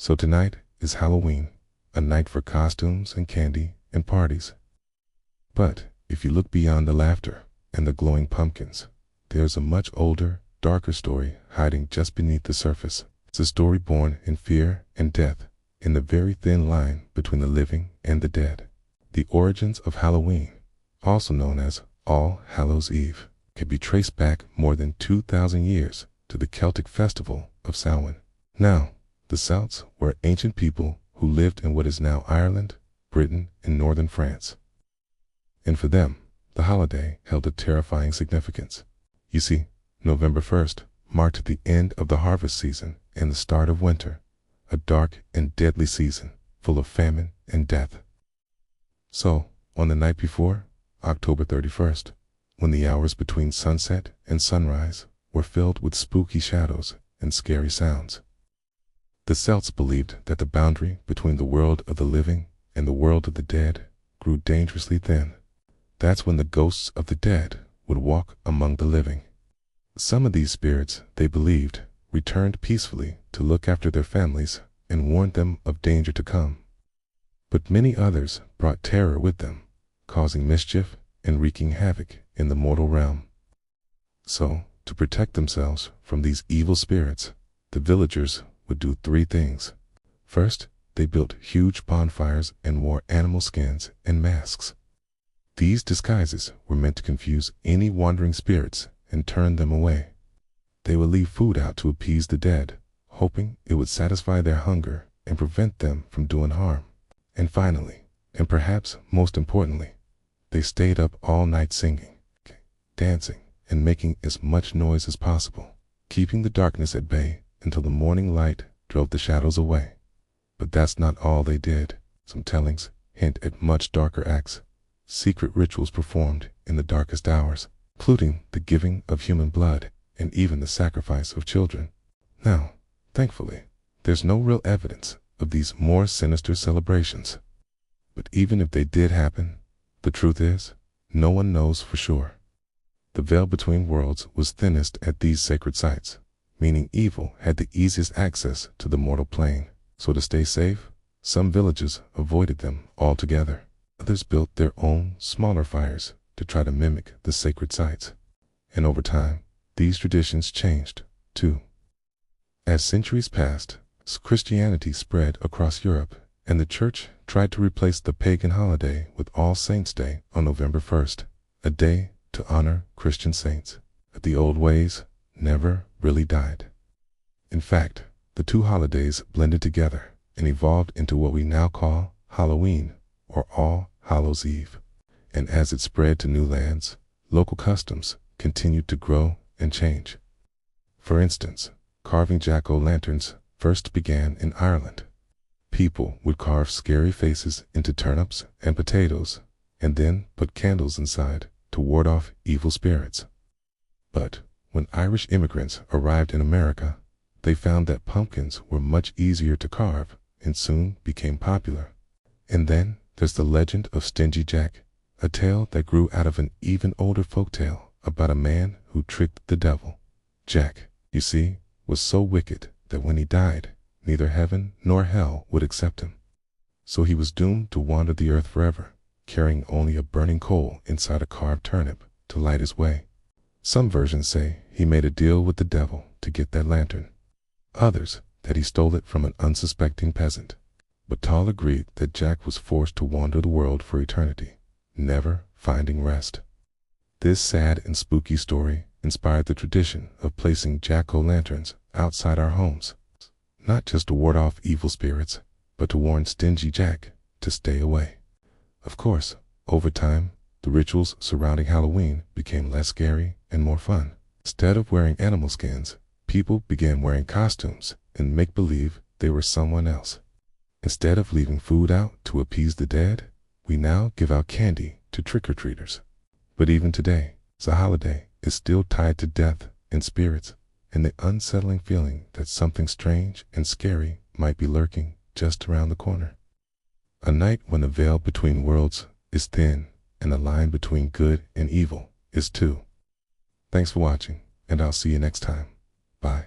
So tonight is Halloween, a night for costumes and candy and parties. But if you look beyond the laughter and the glowing pumpkins, there's a much older, darker story hiding just beneath the surface. It's a story born in fear and death, in the very thin line between the living and the dead. The origins of Halloween, also known as All Hallows' Eve, can be traced back more than 2,000 years to the Celtic festival of Samhain. Now, the Celts were ancient people who lived in what is now Ireland, Britain, and northern France. And for them, the holiday held a terrifying significance. You see, November 1st marked the end of the harvest season and the start of winter, a dark and deadly season full of famine and death. So, on the night before, October 31st, when the hours between sunset and sunrise were filled with spooky shadows and scary sounds, the Celts believed that the boundary between the world of the living and the world of the dead grew dangerously thin. That's when the ghosts of the dead would walk among the living. Some of these spirits, they believed, returned peacefully to look after their families and warned them of danger to come. But many others brought terror with them, causing mischief and wreaking havoc in the mortal realm. So, to protect themselves from these evil spirits, the villagers would do three things. First, they built huge bonfires and wore animal skins and masks. These disguises were meant to confuse any wandering spirits and turn them away. They would leave food out to appease the dead, hoping it would satisfy their hunger and prevent them from doing harm. And finally, and perhaps most importantly, they stayed up all night singing, dancing, and making as much noise as possible, keeping the darkness at bay until the morning light drove the shadows away. But that's not all they did. Some tellings hint at much darker acts, secret rituals performed in the darkest hours, including the giving of human blood and even the sacrifice of children. Now, thankfully, there's no real evidence of these more sinister celebrations. But even if they did happen, the truth is, no one knows for sure. The veil between worlds was thinnest at these sacred sites, meaning evil had the easiest access to the mortal plane. So to stay safe, some villages avoided them altogether. Others built their own smaller fires to try to mimic the sacred sites. And over time, these traditions changed, too. As centuries passed, Christianity spread across Europe, and the Church tried to replace the pagan holiday with All Saints' Day on November 1st, a day to honor Christian saints. But the old ways never really died. In fact, the two holidays blended together and evolved into what we now call Halloween, or All Hallows' Eve. And as it spread to new lands, local customs continued to grow and change. For instance, carving jack-o'-lanterns first began in Ireland. People would carve scary faces into turnips and potatoes, and then put candles inside to ward off evil spirits. But when Irish immigrants arrived in America, they found that pumpkins were much easier to carve and soon became popular. And then there's the legend of Stingy Jack, a tale that grew out of an even older folktale about a man who tricked the devil. Jack, you see, was so wicked that when he died, neither heaven nor hell would accept him. So he was doomed to wander the earth forever, carrying only a burning coal inside a carved turnip to light his way. Some versions say he made a deal with the devil to get that lantern. Others, that he stole it from an unsuspecting peasant. But Tal agreed that Jack was forced to wander the world for eternity, never finding rest. This sad and spooky story inspired the tradition of placing jack-o'-lanterns outside our homes, not just to ward off evil spirits, but to warn Stingy Jack to stay away. Of course, over time, the rituals surrounding Halloween became less scary and more fun. Instead of wearing animal skins, people began wearing costumes and make believe they were someone else. Instead of leaving food out to appease the dead, we now give out candy to trick-or-treaters. But even today, the holiday is still tied to death and spirits, and the unsettling feeling that something strange and scary might be lurking just around the corner. A night when the veil between worlds is thin and the line between good and evil is too. Thanks for watching, and I'll see you next time. Bye.